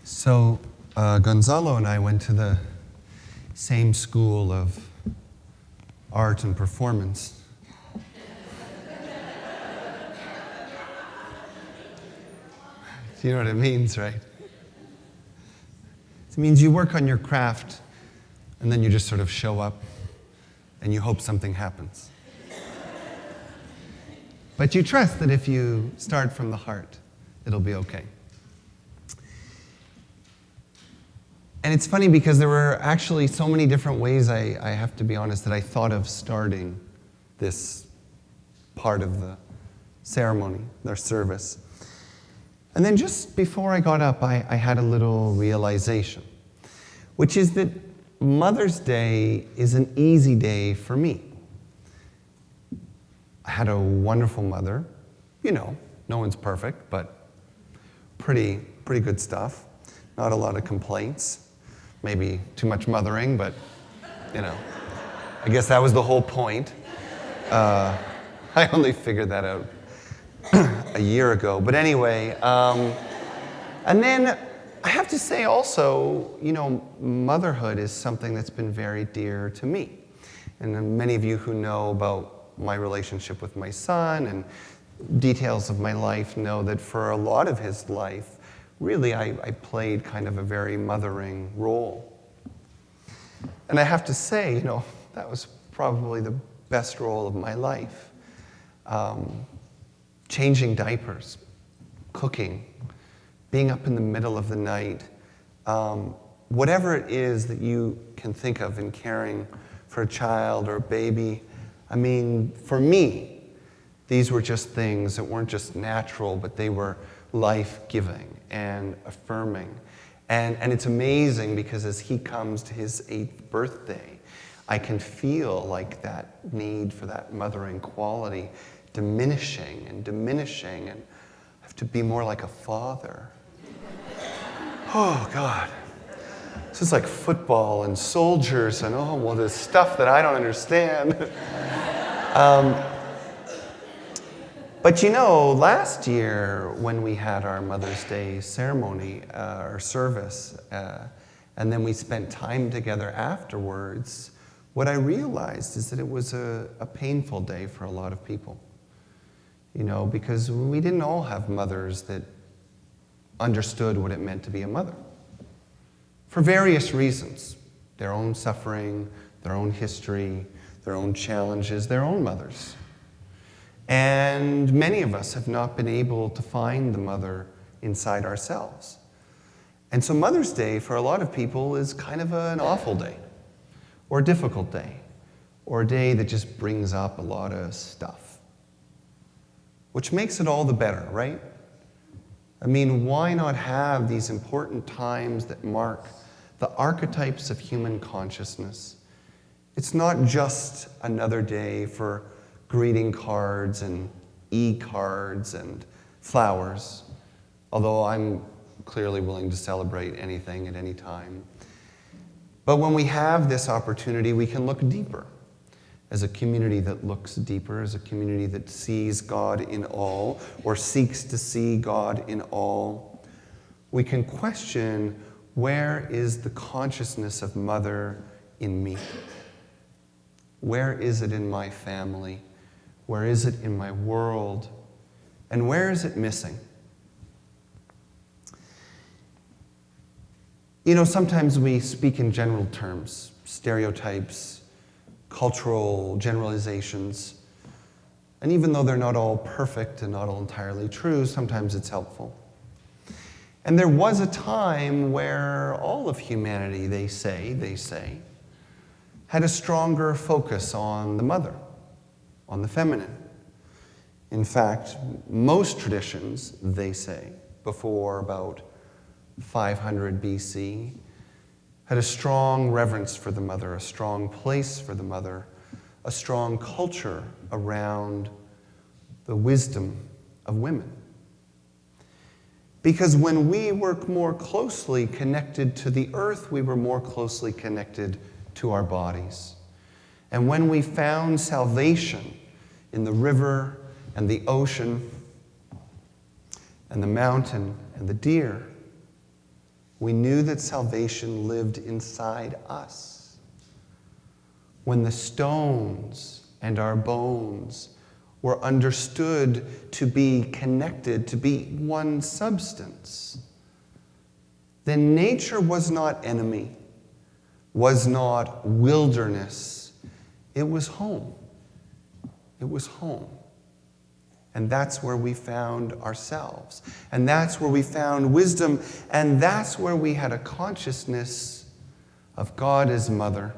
So Gonzalo and I went to the same school of art and performance. Do you know what it means, right? It means you work on your craft and then you just sort of show up and you hope something happens. But you trust that if you start from the heart, it'll be okay. And it's funny because there were actually so many different ways, I have to be honest, that I thought of starting this part of the ceremony, their service. And then just before I got up, I had a little realization, which is that Mother's Day is an easy day for me. I had a wonderful mother. You know, no one's perfect, but pretty good stuff. Not a lot of complaints. Maybe too much mothering, but, you know, I guess that was the whole point. I only figured that out a year ago. But anyway, and then I have to say also, you know, motherhood is something that's been very dear to me. And many of you who know about my relationship with my son and details of my life know that for a lot of his life, really, I played kind of a very mothering role. And I have to say, you know, that was probably the best role of my life. Changing diapers, cooking, being up in the middle of the night, whatever it is that you can think of in caring for a child or a baby. I mean, for me, these were just things that weren't just natural, but they were life-giving and affirming. And it's amazing because as he comes to his 8th birthday, I can feel like that need for that mothering quality diminishing, and I have to be more like a father. Oh, God. This is like football and soldiers and, oh, well, there's stuff that I don't understand. But you know, last year when we had our Mother's Day ceremony, or service, and then we spent time together afterwards, what I realized is that it was a painful day for a lot of people. You know, because we didn't all have mothers that understood what it meant to be a mother. For various reasons. Their own suffering, their own history, their own challenges, their own mothers. And many of us have not been able to find the mother inside ourselves. And so Mother's Day, for a lot of people, is kind of an awful day, or a difficult day, or a day that just brings up a lot of stuff. Which makes it all the better, right? I mean, why not have these important times that mark the archetypes of human consciousness? It's not just another day for greeting cards and e-cards and flowers, although I'm clearly willing to celebrate anything at any time. But when we have this opportunity, we can look deeper. As a community that looks deeper, as a community that sees God in all, or seeks to see God in all, we can question, where is the consciousness of mother in me? Where is it in my family? Where is it in my world? And where is it missing? You know, sometimes we speak in general terms, stereotypes, cultural generalizations. And even though they're not all perfect and not all entirely true, sometimes it's helpful. And there was a time where all of humanity, they say, had a stronger focus on the mother, on the feminine. In fact, most traditions, they say, before about 500 BC, had a strong reverence for the mother, a strong place for the mother, a strong culture around the wisdom of women. Because when we were more closely connected to the earth, we were more closely connected to our bodies. And when we found salvation in the river and the ocean and the mountain and the deer, We knew that salvation lived inside us. When the stones and our bones were understood to be connected, to be one substance, then nature was not enemy, was not wilderness. It was home. It was home. And that's where we found ourselves. And that's where we found wisdom. And that's where we had a consciousness of God as mother,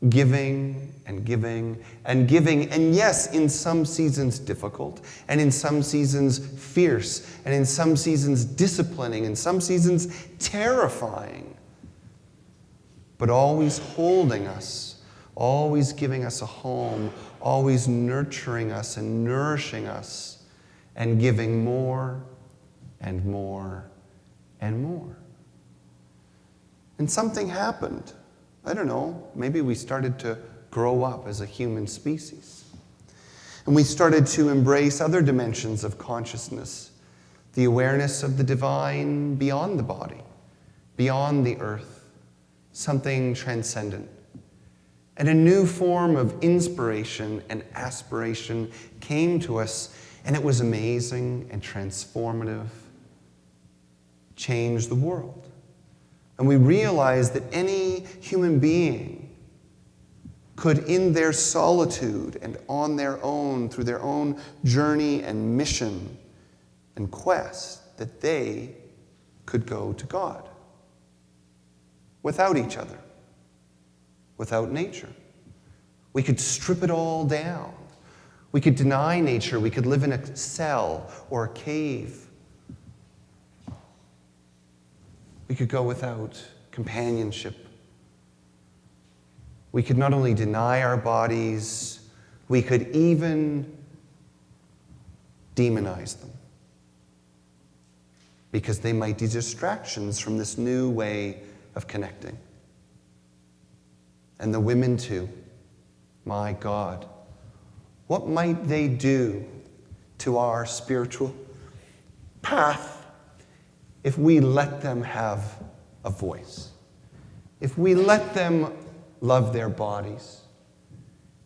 giving and giving and giving. And yes, in some seasons difficult, and in some seasons fierce, and in some seasons disciplining, and some seasons terrifying. But always holding us, always giving us a home, always nurturing us and nourishing us, and giving more and more and more. And something happened. I don't know, maybe we started to grow up as a human species. And we started to embrace other dimensions of consciousness, the awareness of the divine beyond the body, beyond the earth, something transcendent. And a new form of inspiration and aspiration came to us, and it was amazing and transformative, changed the world. And we realized that any human being could, in their solitude and on their own, through their own journey and mission and quest, that they could go to God without each other, without nature. We could strip it all down. We could deny nature. We could live in a cell or a cave. We could go without companionship. We could not only deny our bodies, we could even demonize them, because they might be distractions from this new way of connecting. And the women too. My God, what might they do to our spiritual path if we let them have a voice? If we let them love their bodies?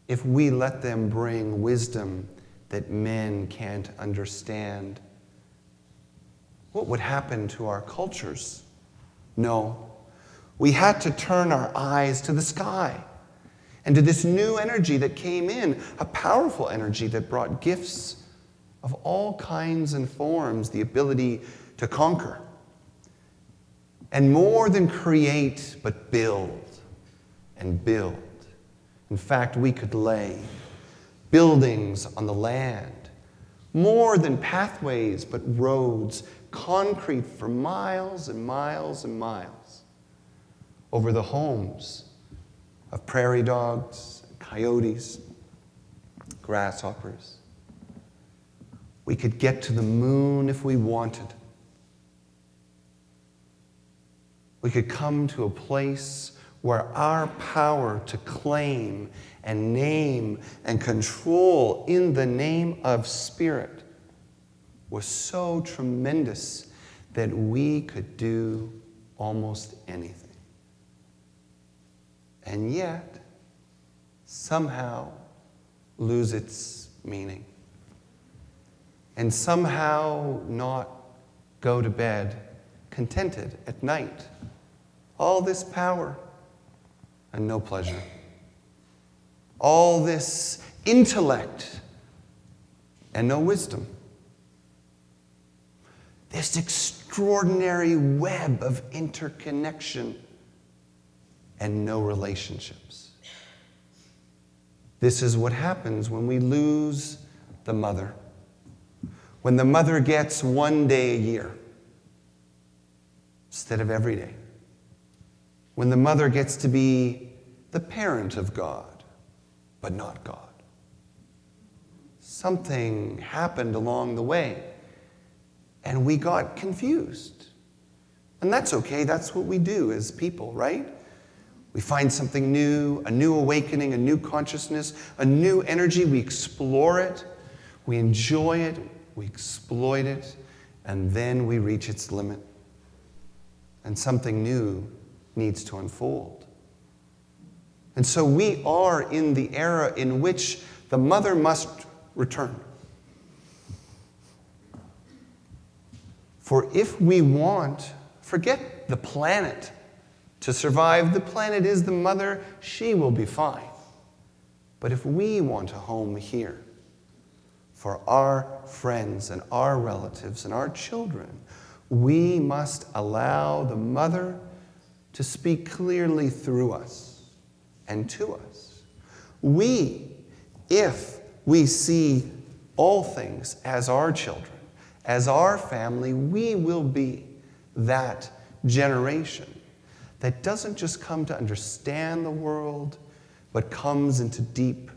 If we let them bring wisdom that men can't understand? What would happen to our cultures? No. We had to turn our eyes to the sky and to this new energy that came in, a powerful energy that brought gifts of all kinds and forms, the ability to conquer. And more than create, but build and build. In fact, we could lay buildings on the land, more than pathways, but roads, concrete for miles and miles and miles, over the homes of prairie dogs, coyotes, grasshoppers. We could get to the moon if we wanted. We could come to a place where our power to claim and name and control in the name of Spirit was so tremendous that we could do almost anything. And yet, somehow lose its meaning. And somehow not go to bed contented at night. All this power and no pleasure. All this intellect and no wisdom. This extraordinary web of interconnection and no relationships. This is what happens when we lose the mother. When the mother gets one day a year instead of every day. When the mother gets to be the parent of God, but not God. Something happened along the way, and we got confused. And that's okay, that's what we do as people, right? We find something new, a new awakening, a new consciousness, a new energy, we explore it, we enjoy it, we exploit it, and then we reach its limit. and something new needs to unfold. And so we are in the era in which the mother must return. For if we want, forget the planet to survive. The planet is the mother, she will be fine. But if we want a home here for our friends and our relatives and our children, we must allow the mother to speak clearly through us and to us. If we see all things as our children, as our family, we will be that generation that doesn't just come to understand the world, but comes into deep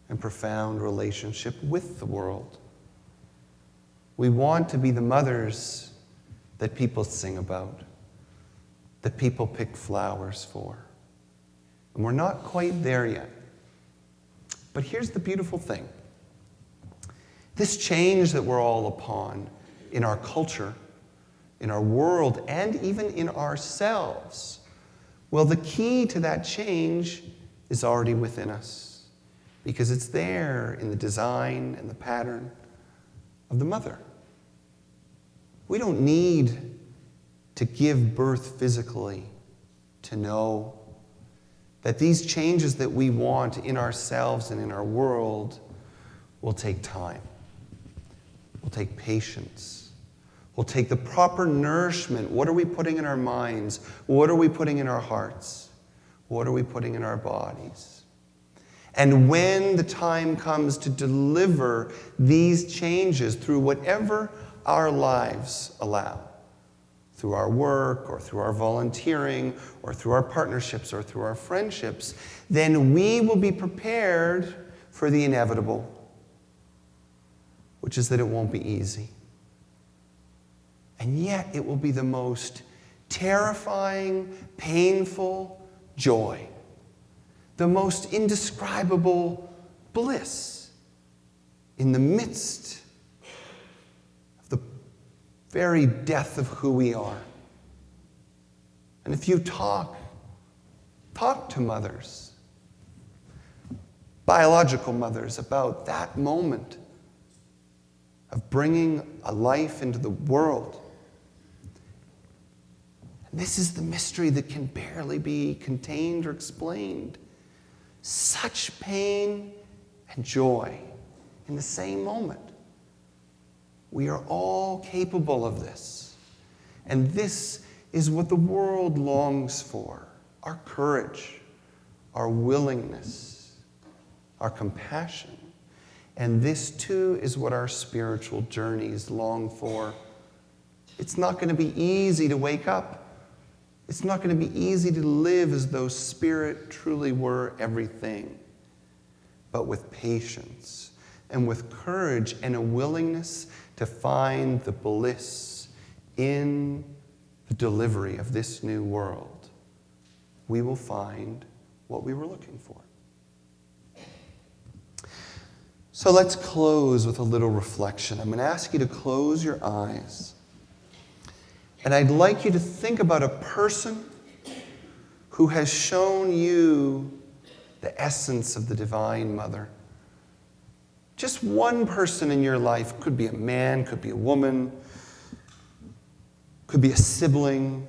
and profound relationship with the world. We want to be the mothers that people sing about, that people pick flowers for. And we're not quite there yet. But here's the beautiful thing. This change that we're all upon in our culture, in our world, and even in ourselves, well, the key to that change is already within us, because it's there in the design and the pattern of the mother. We don't need to give birth physically to know that these changes that we want in ourselves and in our world will take time, will take patience, will take the proper nourishment. What are we putting in our minds? What are we putting in our hearts? What are we putting in our bodies? And when the time comes to deliver these changes through whatever our lives allow, through our work or through our volunteering or through our partnerships or through our friendships, then we will be prepared for the inevitable, which is that it won't be easy. And yet it will be the most terrifying, painful joy, the most indescribable bliss in the midst of the very death of who we are. And if you talk to mothers, biological mothers, about that moment of bringing a life into the world. And this is the mystery that can barely be contained or explained. Such pain and joy in the same moment. We are all capable of this. And this is what the world longs for. Our courage, our willingness, our compassion. And this too is what our spiritual journeys long for. It's not going to be easy to wake up. It's not going to be easy to live as though spirit truly were everything. But with patience and with courage and a willingness to find the bliss in the delivery of this new world, we will find what we were looking for. So let's close with a little reflection. I'm going to ask you to close your eyes. And I'd like you to think about a person who has shown you the essence of the Divine Mother. Just one person in your life. Could be a man, could be a woman, could be a sibling,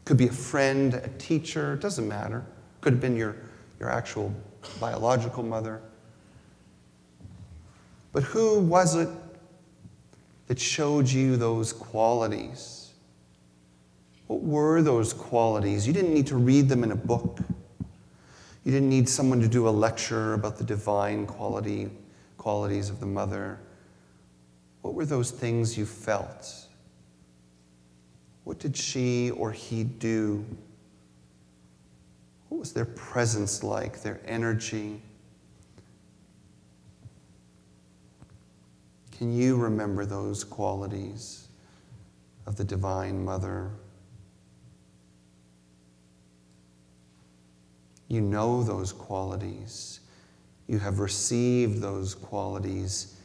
could be a friend, a teacher, it doesn't matter. Could have been your actual biological mother. But who was it that showed you those qualities? What were those qualities? You didn't need to read them in a book. You didn't need someone to do a lecture about the divine qualities of the mother. What were those things you felt? What did she or he do? What was their presence like, their energy? Can you remember those qualities of the Divine Mother? You know those qualities. You have received those qualities,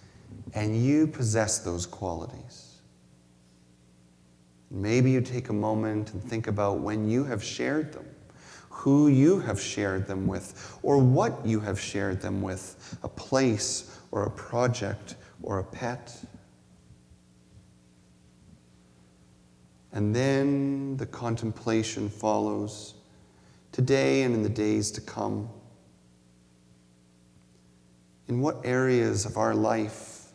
and you possess those qualities. Maybe you take a moment and think about when you have shared them, who you have shared them with, or what you have shared them with, a place or a project or a pet. And then the contemplation follows, today and in the days to come. In what areas of our life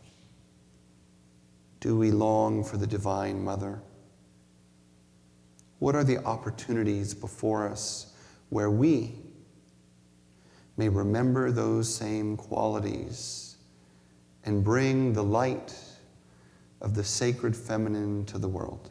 do we long for the Divine Mother? What are the opportunities before us where we may remember those same qualities and bring the light of the sacred feminine to the world?